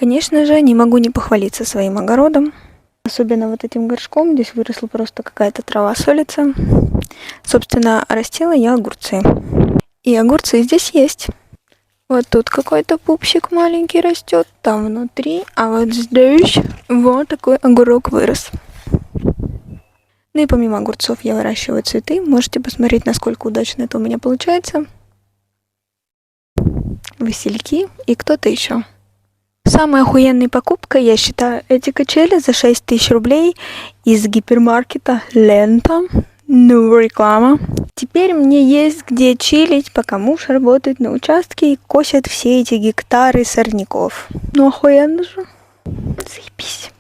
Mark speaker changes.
Speaker 1: Конечно же, не могу не похвалиться своим огородом. Особенно вот этим горшком. Здесь выросла просто какая-то трава с улицы. Собственно, растила я огурцы. И огурцы здесь есть. Вот тут какой-то пупсик маленький растет, там внутри. А вот здесь вот такой огурок вырос. Ну и помимо огурцов я выращиваю цветы. Можете посмотреть, насколько удачно это у меня получается. Васильки и кто-то еще. Самой охуенной покупкой я считаю эти качели за 6000 рублей из гипермаркета Лента. Ну, реклама. Теперь мне есть где чилить, пока муж работает на участке и косит все эти гектары сорняков. Ну, охуенно же. Заебись.